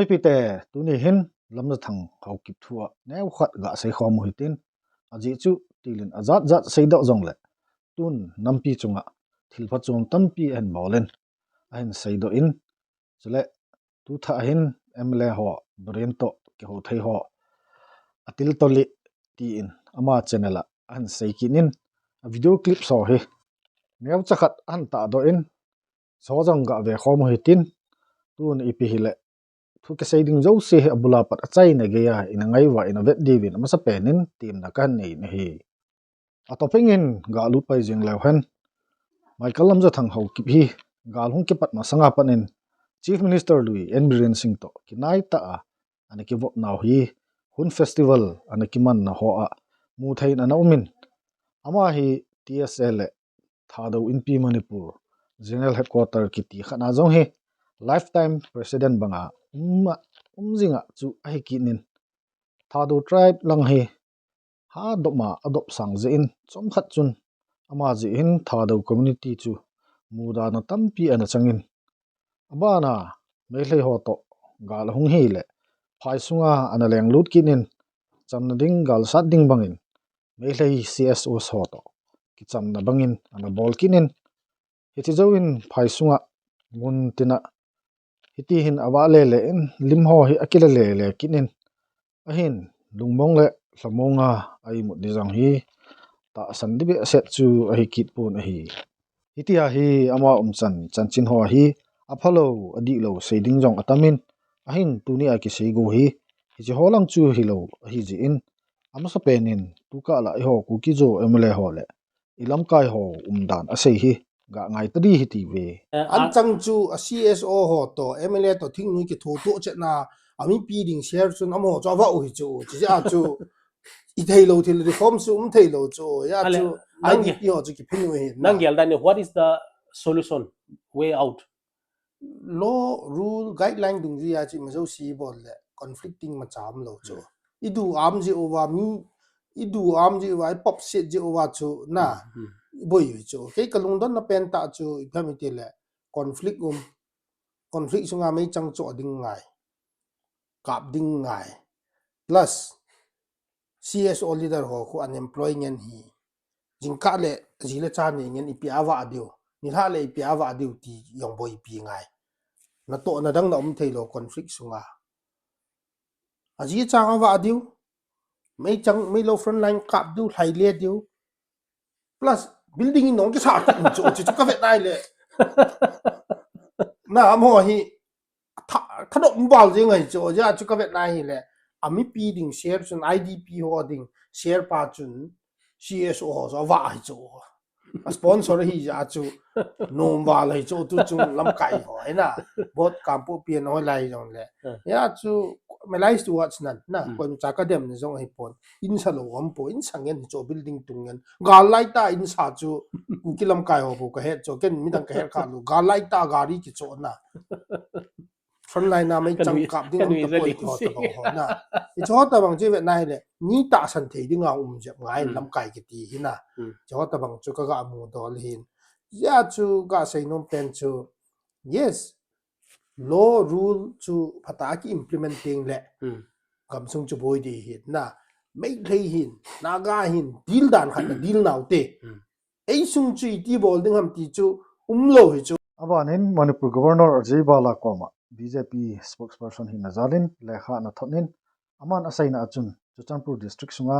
mi pite tuni hin lamjathang hau kip thua neu khat ga sei khom hitin aji chu tilin azat zat sei do jong le tun nampi chunga thilpha chum tampi en molen ahin sei do in chule tu tha hin emle ho brento ke ho thei ho atil toli ti in ama channel an sei kinin video clip so hi neu chakhat an ta do in so jang ga ve khom hitin tun ipi hile thu ke sei ding zo se abula pat achai na ge ya ina ngai wa ina vet divin ama sa penin tim na kan nei na hi atopengin ga lu pai jing lew hen Michael Lamjathang hau kip hi gal hung ke pat ma sanga panin Chief Minister lui Enbiren Singh to kinai ta a ani ki vop naw hi hun festival ani ki man na ho a mu thein ana umin ama hi TSL thado in P Manipur General Headquarter ki ti khana jong hi lifetime president banga umjinga chu ai kinin thado tribe lang hi ha dopma adop sang je in chom khat chun ama ji in thado community chu muda na tampi ana changin abana mehlei ho to gal hung hi le phai sunga ana leng lut kinin chamna ding gal sat ding bangin mehlei CSO so to ki chamna bangin ana bol kinin hiti zoin phai sunga mun tina hiti hin awa le le in lim ho hi akila le le kinin ahin lungmong le samonga ai mu dizang hi ta sandibe set chu ahi kit pun ahi hiti hi ama chanchin ho hi aphalo adi lo seiding jong atamin ahin tuni a ki seigo hi hi holang chu hi lo hi ji in amasa penin tuka la ho KUKI jo emle ho le ilam kai ho umdan asei hi ga ngai tadi hi ti ve an chang chu a CSO ho to MLA to thing ni ki tho to che na ami pi ding share chun amo cho wa u hi chu chi ja chu I thei lo thil reform su thei lo chu ya chu ai ni pi ho chu ki phin we nang gel dan what is the solution way out law rule guideline dung ji ya chi ma zo si bol le conflicting ma cham lo chu idu am ji over mi idu am ji wa pop set ji over chu na boy chu ke kalung don na pen ta chu family le conflict sunga mai chang cho ding ngai kap ding ngai plus CSO leader ho khu unemployed ngen hi jingka le jile cha ni ngen ipi awa adio ni ha le ipi awa adio ti yong boy pi ngai na to na dang na thailo conflict sunga aji cha awa adio mai lo front line kap du thai le dio plus building in nong ke sa chu ka vet nai le na mo hi thado mbal je ngai cho ja chu ka vet nai hi le ami pi ding share chun IDP ho ding share pa chun CSO ho so wa hi cho sponsor hi ja chu nom wa lai cho tu chu lam kai ho na bot kampu pian ho lai jong le ya chu me lai to watch nan na kon cha ka dem ni jong hi pon in sa lo am po in sangen cho building tungen ga lai ta in sa chu ki lam kai ho bu ka he cho ken mi dang ka he ka lu ga lai ta gari ki cho na front line na mai chang kap ding am ta poi ho ta ho na I cho ta bang je vet nai le ni ta san thei ding a je ngai lam kai ki ti hi na cho ta bang chu ka ga mu dol hin ya chu ga sei nom pen chu yes law rule chu phata ki implementing le kam sung chu boy di hi na mai thei hin na ga hin deal dan khat na deal naw te ei sung chu ti bol ding ham ti chu lo hi chu abanin Manipur Governor Ajay Bala Koma BJP spokesperson hi nazalin lekha na thonin aman asaina achun Chuchanpur district sunga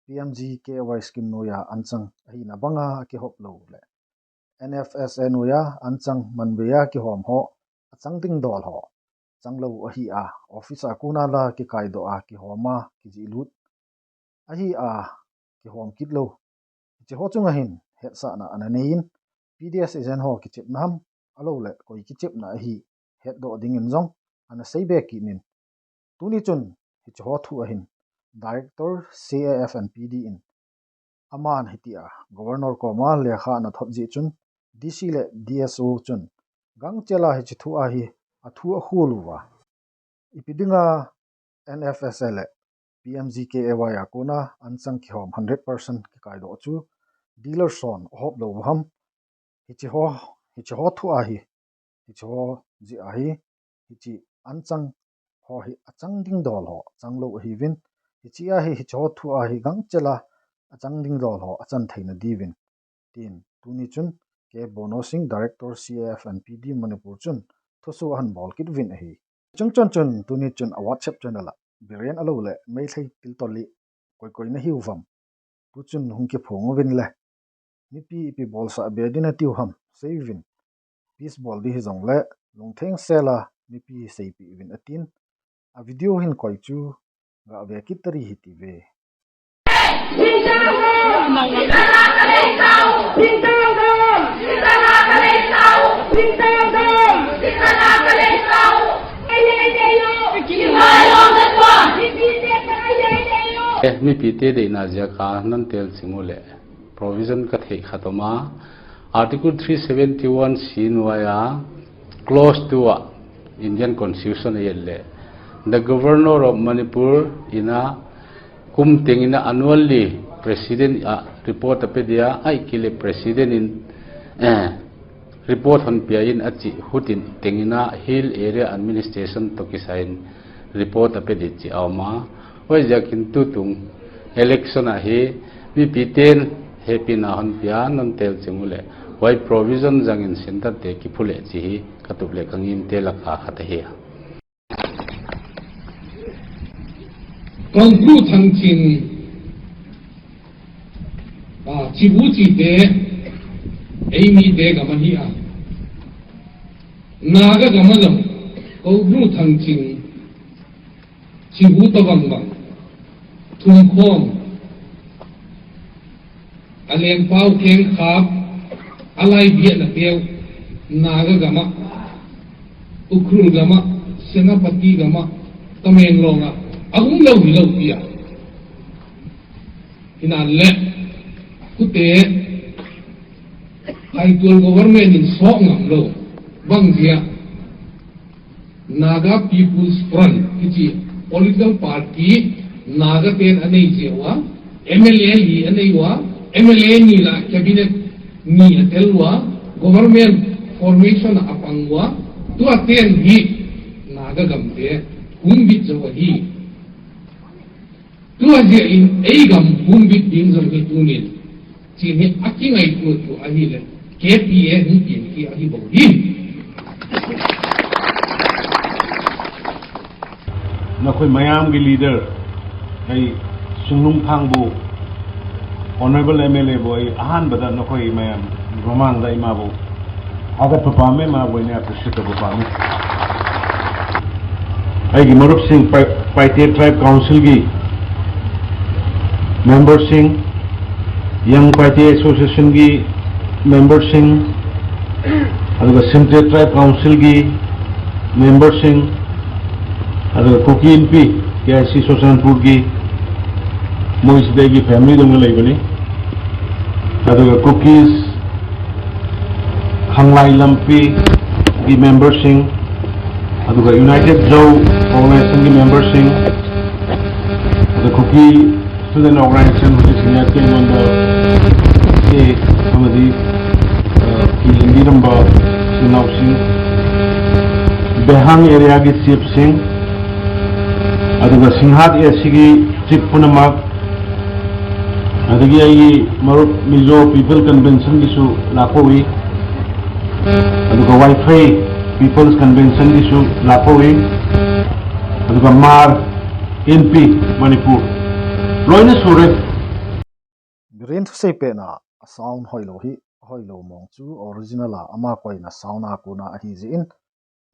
PMG KY scheme noya anchang hi na banga ki hop lo le NFSN noya anchang manbeya ki hom ho achang ding dol ho changlo hi a office akuna la ki kaido a ki homa ki jilut ahi a ki hom kitlo chi ho chunga hin het sa na ananein PDS izen ho ki chip nam alo le koi ki chip na hi het do ding in jong ana sei be ki nin tuni chun hi cho thu a hin director CAF and PD in aman hitia governor ko ma lekha na thot ji chun DC le DSO chun gang chela hi chi thu a hi a thu a huluwa ipidinga NFSL PMGKAY akuna anchang ki hom 100% ki kai do chu dealer son hop lo ham hi chi ho thu a hi hi cho ji a hi hi chi anchang Hohi achang ding dol ho chang lo hi vin hi chia hi cho thu a hi gang chela achang ding dol ho achan theina divin tin tuni chun ke bonusing director CF and PD Manipur chun thusu han bol kit vin hi chungchon chun tuni chun a WhatsApp channel a birian alo le mai thei til toli koi na hiuvam tu chun hungki phong vin le mi pi bol sa be dina tiu ham saving peace ball di hi zong le lungtheng sela mi pi sei pi vin atin a video hin koi chu ga ve kitari hi ti ve mi pite de na ja ka nan tel singule provision ka thei khatoma article 371 sin waya close to Indian constitution yelle the governor of Manipur ina kum tengina annually president report apedia ai kile president in report on pia in achi hutin tengina hill area administration to kisain report apedi chi awma oi jakin tutung election a he mi piten happy na hon pia non tel chimule why provision jangin center te ki phule chi hi katuple kangim te lakha khata he Kongku thangchin chibuchi te eimi te gamani a naga gamadam kongku thangchin chibu tabang bang thumkhom alen pau keng khap alai bia na peu naga gama ukhru gama senapati gama tamenglonga Ahung lâu pia ina le kute hai tuan government in so ngam lo bang dia Naga People's Front kichi political party Naga ten anei jewa MLA hi anei wa MLA ni la cabinet ni atelwa government formation apangwa tu aten hi Naga gamte humbit jawa hi tu aja in eigam humbit ding jam ke tunit chini akingai tu ahi le KPA ni pin ki ahi bohi Nakoi mayam gi leader ai sunglung thangbu honorable MLA boy ahan bada nakoi mayam romang dai ma bo aga papame ma boy ne appreciate ko papame ai gi marup sing paite tribe council gi member sing young paite association gi member sing aduga simple tribe council gi member sing aduga KUKI NP KIC Sosanpur gi moisde gi family dong laibani aduga KUKI's hanglai lampi gi member sing aduga United Joe organization gi member sing aduga KUKI student organization which is in Yakin on the amadi Hindi number Sunav Singh Behang area gi Sip Singh aduga Singhat SCG Chief Punamak adagi ai Marup Mizo People Convention gi su Lakoi aduga Wi-Fi People's Convention gi su Lakoi aduga Mar NP Manipur loina sure biren thu sei pe na sound hoilo mong chu original a ama koi na sound a kuna a hi ji in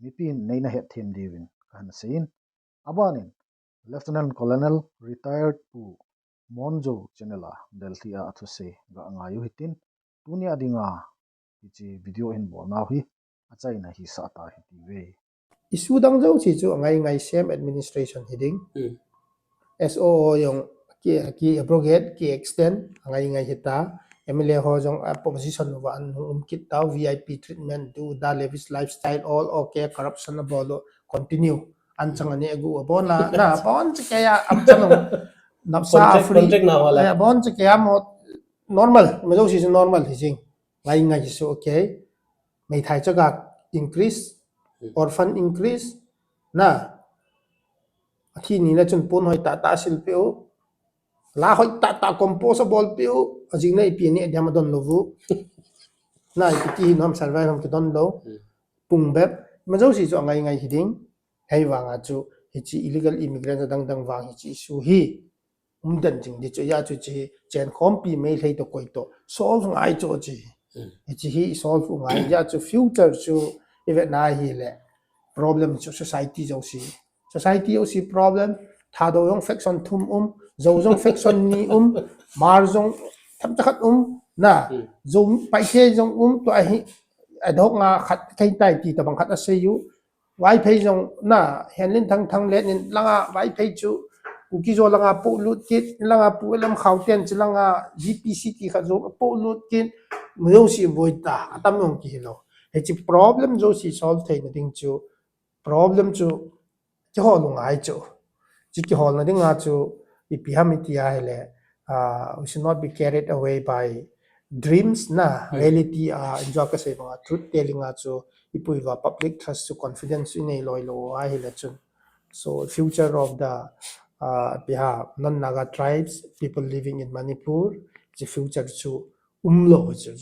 mipin neina het them divin kan sein abanin Lieutenant Colonel retired pu Monjo Chenela Delhi a Athusei ga angayu hitin tunia dinga ichi video in bo na hi achai na hi sa ta hi ve Isu dang jau chi chu ngai same administration heading SO yung ki abrogate ki extend ngai hita MLA ho jong opposition wa an kit taw VIP treatment do da lavish lifestyle all okay corruption bolo continue an changani agu bona na bon kaya am chanong napsa free contract na wala bon kaya mo normal mejo si normal hijing ngai so okay mai thai chaga increase orphan increase na khi ní là chun pun hoi ta sil piu la hoi ta composable piu ajing na ipi ni diam don lovu na ipi nom survive nom ki don lo pung bep ma jo si cho ngai ngai hiding hei wanga chu hi chi illegal immigrant dang wang hi chi su hi dan jing di chu ya chu chi chen khom pi me hlei to koi to solve ngai cho chi hi chi hi solve ngai ya chu future chu event na hi le problem chu society jo si society jo si problem tha do yong faction thum zo jong faction ni mar jong tham ta khat na zo pai che jong to hi adok nga khat kai tai ti ta bang khat a se yu wai phei jong na henlin thang let nin langa wai phei chu KUKI zo langa pu lut kit langa pu lam khauten chi langa GPC ti kha zo pu lut kit mo si boita atam yong ki lo he chi problem zo si solve thai na ding chu problem chu ki ho lu ngai chu chi ki hol na ding nga chu ipihamitia hele we should not be carried away by dreams na reality enjoy ka se mga truth telling nga chu ipui wa public trust to confidence in ei loi lo ai hele chun so future of the non-Naga tribes people living in Manipur the future chu umlo chu